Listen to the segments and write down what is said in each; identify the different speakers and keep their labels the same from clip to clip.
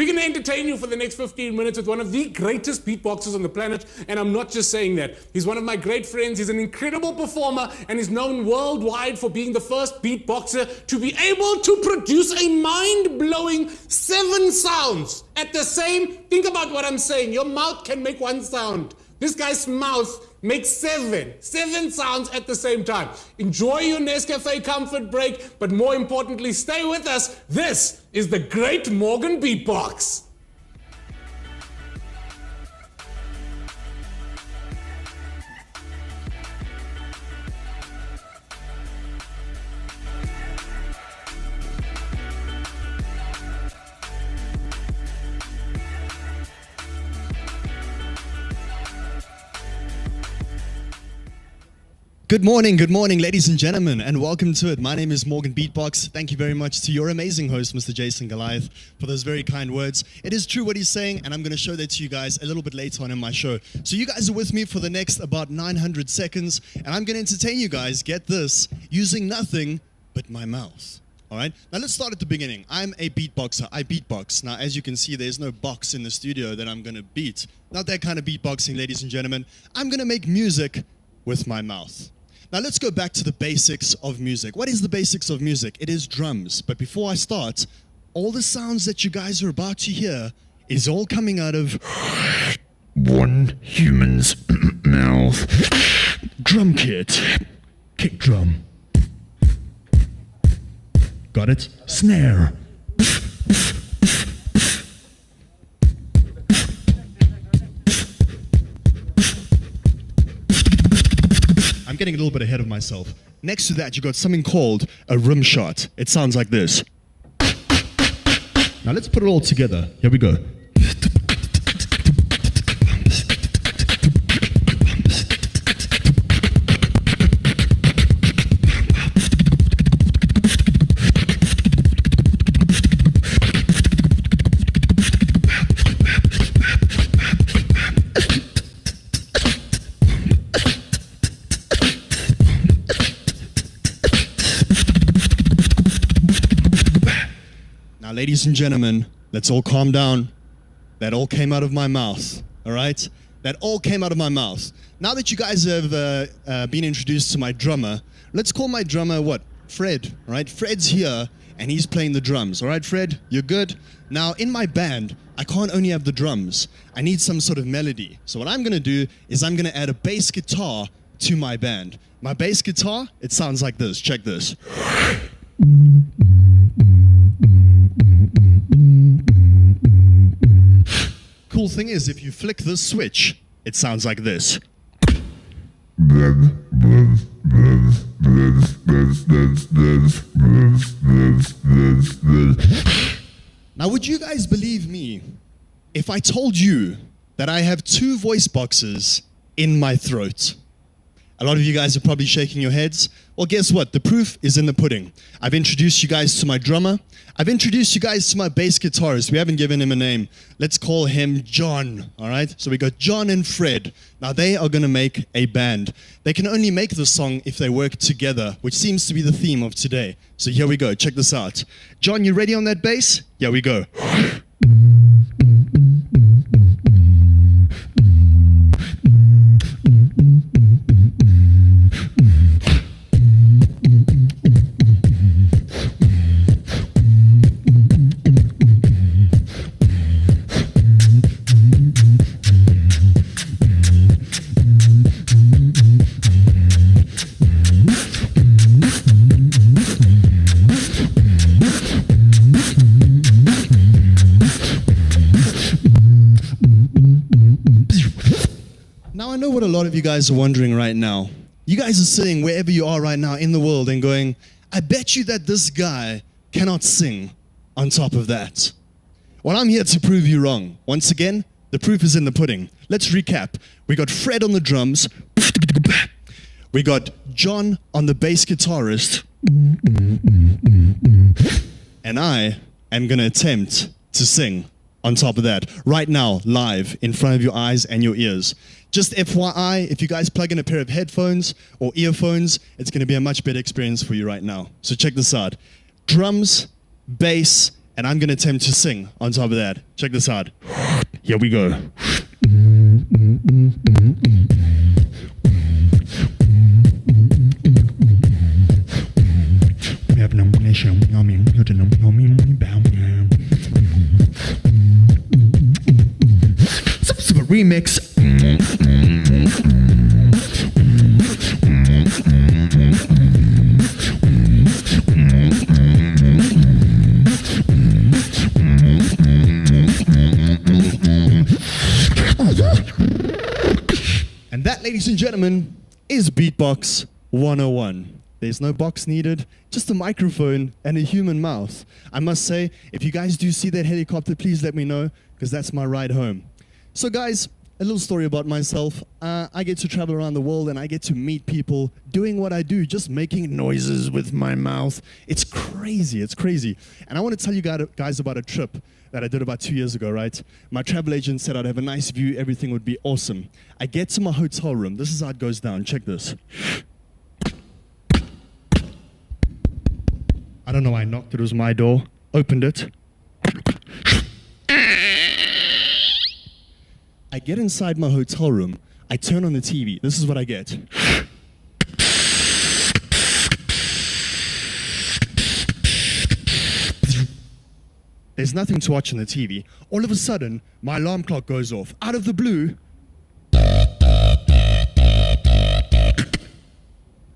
Speaker 1: We're going to entertain you for the next 15 minutes with one of the greatest beatboxers on the planet, and I'm not just saying that. He's one of my great friends, he's an incredible performer, and he's known worldwide for being the first beatboxer to be able to produce a mind-blowing 7 sounds at the same... Think about what I'm saying. Your mouth can make 1 sound. This guy's mouth makes 7 sounds at the same time. Enjoy your Nescafè comfort break, but more importantly, stay with us. This is the Great Morgan Beatbox.
Speaker 2: Good morning, ladies and gentlemen, and welcome to it. My name is Morgan Beatbox. Thank you very much to your amazing host, Mr. Jason Goliath, for those very kind words. It is true what he's saying, and I'm going to show that to you guys a little bit later on in my show. So you guys are with me for the next about 900 seconds, and I'm going to entertain you guys, get this, using nothing but my mouth. All right, now let's start at the beginning. I'm a beatboxer. I beatbox. Now, as you can see, there's no box in the studio that I'm going to beat. Not that kind of beatboxing, ladies and gentlemen. I'm going to make music with my mouth. Now let's go back to the basics of music. What is the basics of music? It is drums. But before I start, all the sounds that you guys are about to hear is all coming out of one human's mouth. Drum kit. Kick drum. Got it? Snare. I'm getting a little bit ahead of myself. Next to that, you got something called a rim shot. It sounds like this. Now let's put it all together. Here we go. Now, ladies and gentlemen, let's all calm down. That all came out of my mouth, all right? That all came out of my mouth. Now that you guys have been introduced to my drummer, let's call my drummer what? Fred, all right? Fred's here, and he's playing the drums, all right, Fred? You're good? Now, in my band, I can't only have the drums. I need some sort of melody. So what I'm going to do is I'm going to add a bass guitar to my band. My bass guitar, it sounds like this. Check this. Cool thing is, if you flick this switch, it sounds like this. Now, would you guys believe me if I told you that I have 2 voice boxes in my throat? A lot of you guys are probably shaking your heads. Well, guess what? The proof is in the pudding. I've introduced you guys to my drummer. I've introduced you guys to my bass guitarist. We haven't given him a name. Let's call him John, all right? So we got John and Fred. Now, they are going to make a band. They can only make the song if they work together, which seems to be the theme of today. So here we go. Check this out. John, you ready on that bass? Here we go. Now I know what a lot of you guys are wondering right now. You guys are sitting wherever you are right now in the world and going, I bet you that this guy cannot sing on top of that. Well, I'm here to prove you wrong. Once again, the proof is in the pudding. Let's recap. We got Fred on the drums. We got John on the bass guitarist. And I am going to attempt to sing on top of that right now, live in front of your eyes and your ears. Just FYI, if you guys plug in a pair of headphones or earphones, it's going to be a much better experience for you right now. So check this out. Drums, bass, and I'm gonna attempt to sing on top of that. Check this out. Here we go. Remix. And that, ladies and gentlemen, is Beatbox 101. There's no box needed, just a microphone and a human mouth. I must say, if you guys do see that helicopter, please let me know, because that's my ride home. So guys, a little story about myself. I get to travel around the world and I get to meet people doing what I do, just making noises with my mouth. It's crazy, it's crazy. And I want to tell you guys about a trip that I did about 2 years ago, right? My travel agent said I'd have a nice view, everything would be awesome. I get to my hotel room. This is how it goes down. Check this. I don't know why I knocked. It was my door. Opened it. I get inside my hotel room. I turn on the TV. This is what I get. There's nothing to watch on the TV. All of a sudden, my alarm clock goes off. Out of the blue.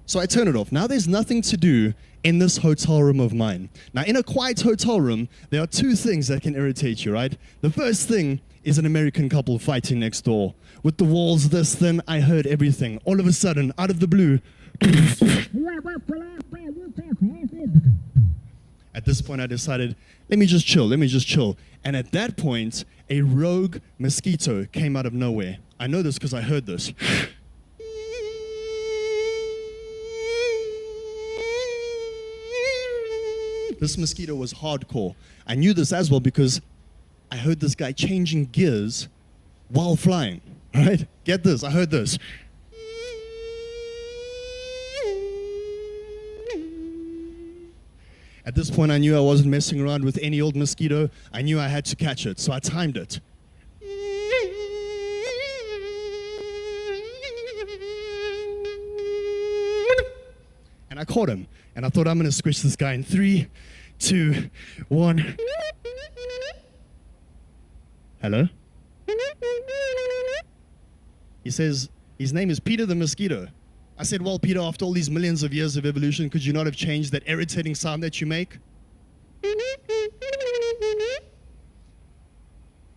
Speaker 2: So I turn it off. Now there's nothing to do in this hotel room of mine. Now in a quiet hotel room, there are two things that can irritate you, right? The first thing is an American couple fighting next door. With the walls this thin, I heard everything. All of a sudden, out of the blue. At this point, I decided, let me just chill. And at that point, a rogue mosquito came out of nowhere. I know this because I heard this. This mosquito was hardcore. I knew this as well because I heard this guy changing gears while flying, right? Get this, I heard this. At this point, I knew I wasn't messing around with any old mosquito. I knew I had to catch it, so I timed it. And I caught him, and I thought I'm gonna squish this guy in 3, 2, 1. Hello? He says, his name is Peter the Mosquito. I said, well, Peter, after all these millions of years of evolution, could you not have changed that irritating sound that you make?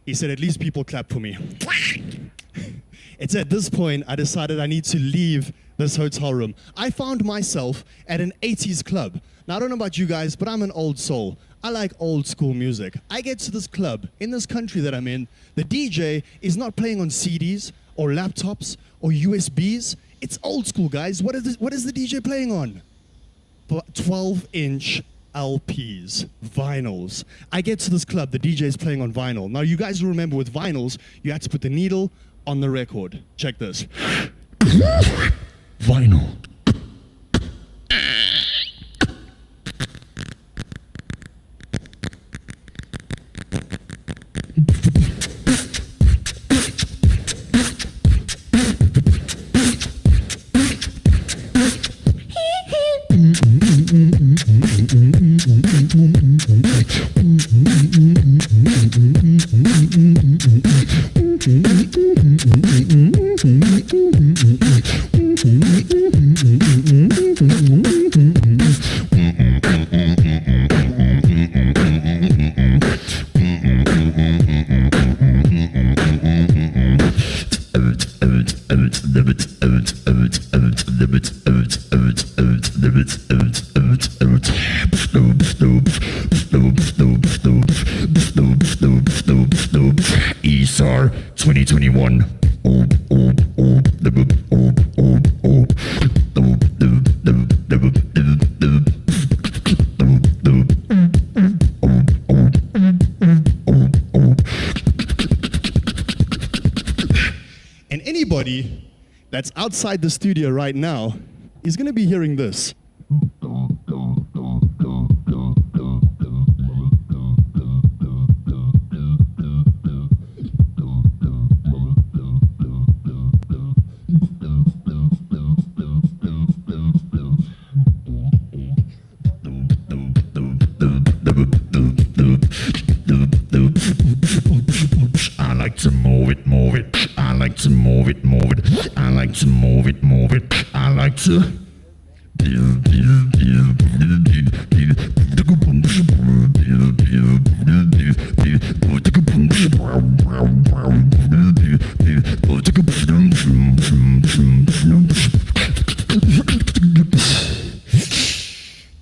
Speaker 2: He said, at least people clap for me. It's at this point I decided I need to leave this hotel room. I found myself at an 80s club. Now, I don't know about you guys, but I'm an old soul. I like old school music. I get to this club in this country that I'm in. The DJ is not playing on CDs or laptops or USBs. It's old school, guys. What is the DJ playing on? 12-inch LPs, vinyls. I get to this club, the DJ is playing on vinyl. Now, you guys will remember with vinyls, you had to put the needle on the record. Check this. Vinyl. ESAR 2021. And anybody that's outside the studio right now is going to be hearing this.
Speaker 3: like to move it, move it. I like to move it, move it. I like to move it, move it. I like to.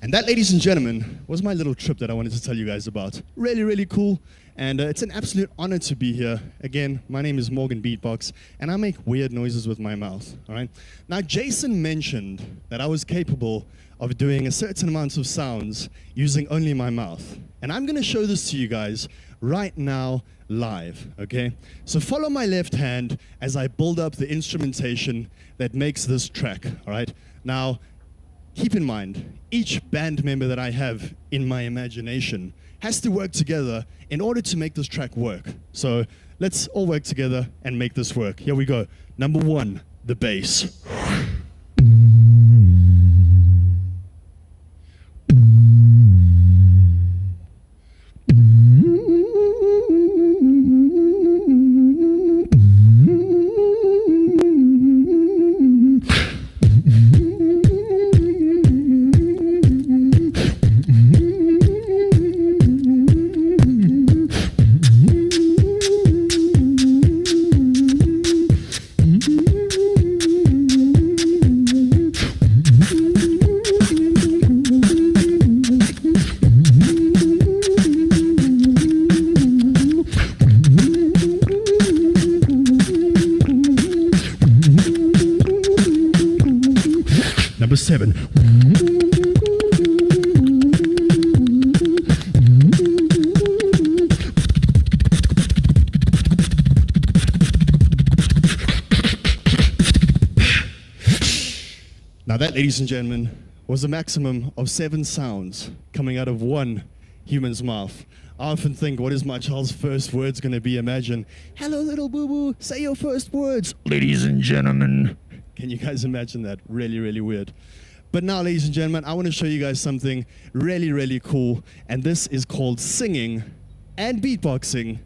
Speaker 2: And that, ladies and gentlemen, was my little trip that I wanted to tell you guys about. Really, really cool. And it's an absolute honor to be here. Again, my name is Morgan Beatbox, and I make weird noises with my mouth, all right? Now, Jason mentioned that I was capable of doing a certain amount of sounds using only my mouth. And I'm gonna show this to you guys right now, live, okay? So follow my left hand as I build up the instrumentation that makes this track, all right? Now, keep in mind, each band member that I have in my imagination has to work together in order to make this track work. So let's all work together and make this work. Here we go. Number one, the bass. Number 7. Now that, ladies and gentlemen, was a maximum of 7 sounds coming out of one human's mouth. I often think, what is my child's first words going to be? Imagine, hello little boo-boo, say your first words.
Speaker 3: Ladies and gentlemen.
Speaker 2: Can you guys imagine that? Really, really weird. But now, ladies and gentlemen, I want to show you guys something really, really cool. And this is called singing and beatboxing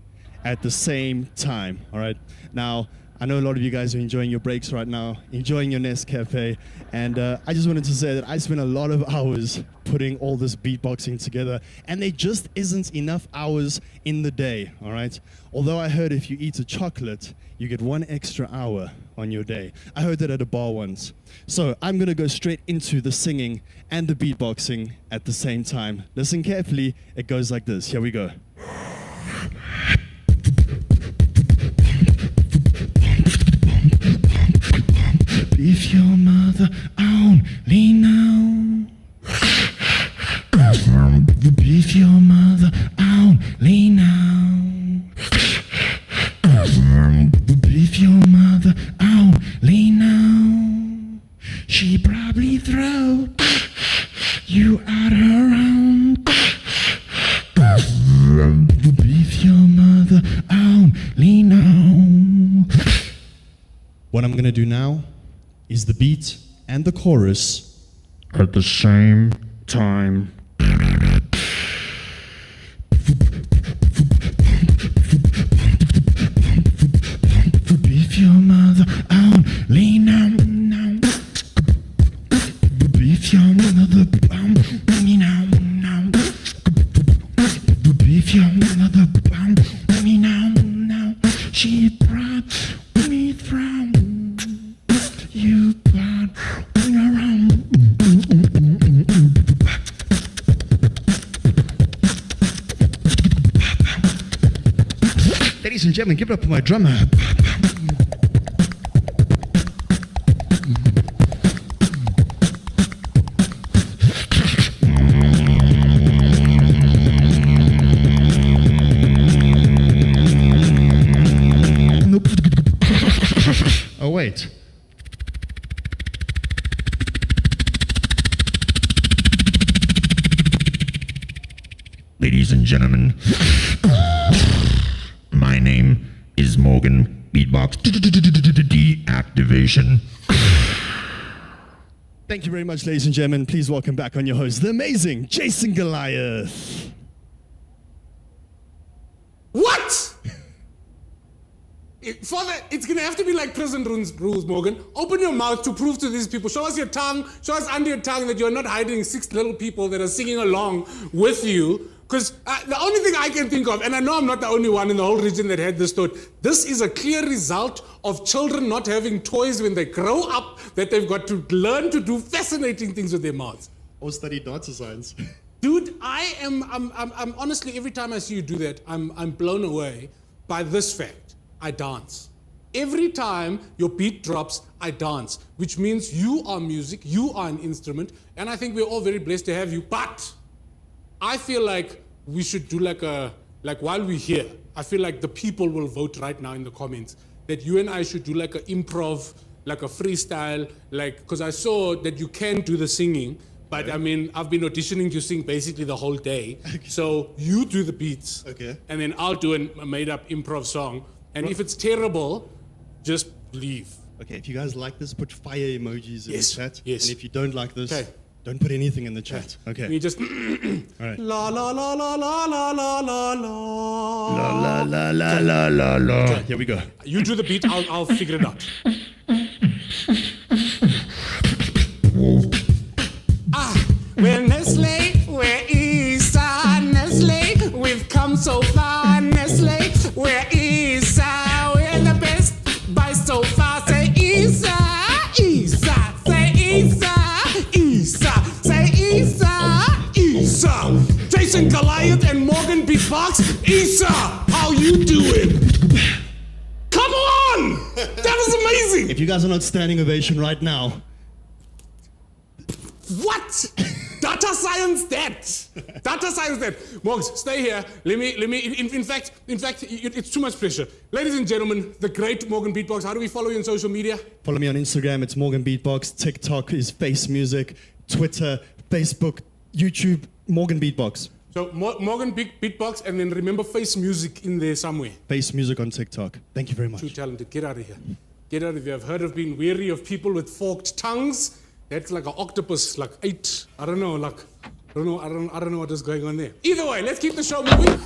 Speaker 2: at the same time, all right? Now, I know a lot of you guys are enjoying your breaks right now, enjoying your Nescafè, and I just wanted to say that I spent a lot of hours putting all this beatboxing together, and there just isn't enough hours in the day, all right? Although I heard if you eat a chocolate, you get 1 extra hour on your day. I heard that at a bar once. So I'm gonna go straight into the singing and the beatboxing at the same time. Listen carefully, it goes like this. Here we go.
Speaker 3: If your mother only know. If your mother only know. If your mother only know. She probably throw you out her own. If your mother only know.
Speaker 2: What I'm gonna do now is the beat and the chorus
Speaker 3: at the same time. If your mother only know. If your mother only know. If your mother only know. She brought me from. You brought me around.
Speaker 2: Ladies and gentlemen, give it up for my drummer. Oh, wait.
Speaker 3: Ladies and gentlemen, my name is Morgan Beatbox. Deactivation.
Speaker 2: Thank you very much, ladies and gentlemen. Please welcome back on your host, the amazing Jason Goliath.
Speaker 1: What? for that, it's gonna have to be like prison rules, Morgan. Open your mouth to prove to these people. Show us your tongue. Show us under your tongue that you're not hiding 6 little people that are singing along with you. Because the only thing I can think of, and I know I'm not the only one in the whole region that had this thought, this is a clear result of children not having toys when they grow up, that they've got to learn to do fascinating things with their mouths.
Speaker 2: Or study data science.
Speaker 1: Dude, I'm honestly, every time I see you do that, I'm blown away by this fact. I dance. Every time your beat drops, I dance, which means you are music, you are an instrument, and I think we're all very blessed to have you, but I feel like we should do like while we're here, I feel like the people will vote right now in the comments that you and I should do like an improv, like a freestyle, like, because I saw that you can do the singing, but I mean, I've been auditioning to sing basically the whole day. Okay. So you do the beats,
Speaker 2: okay,
Speaker 1: and then I'll do a made up improv song. And if it's terrible, just leave.
Speaker 2: Okay, if you guys like this, put fire emojis in the chat.
Speaker 1: Yes.
Speaker 2: And if you don't like this,
Speaker 1: okay,
Speaker 2: don't put anything in the chat. Okay.
Speaker 1: You just
Speaker 2: all right.
Speaker 1: la la la la la la la la la
Speaker 3: La la la la la la.
Speaker 2: Okay, here we go.
Speaker 1: You do the beat, I'll figure it out. Well, Nestlè, where ESAR? Nestlè, we've come so far. Nestlè, where ESAR? We're the best by so far. Say ESAR, ESAR, say ESAR, ESAR, say ESAR, ESAR. Jason Goliath and Morgan Beatbox, ESAR, how you doing? Come on! That is amazing!
Speaker 2: If you guys are not standing ovation right now.
Speaker 1: What? Data science that. Data science that. Morgs, stay here. Let me. In fact, it's too much pressure. Ladies and gentlemen, the great Morgan Beatbox. How do we follow you on social media?
Speaker 2: Follow me on Instagram. It's Morgan Beatbox. TikTok is Face Music. Twitter, Facebook, YouTube, Morgan Beatbox.
Speaker 1: So Morgan Beatbox, and then remember Face Music in there somewhere.
Speaker 2: Face Music on TikTok. Thank you very much.
Speaker 1: Too talented. Get out of here. Get out of here. I've heard of being weary of people with forked tongues. That's like an octopus, like 8. I don't know what is going on there. Either way, let's keep the show moving.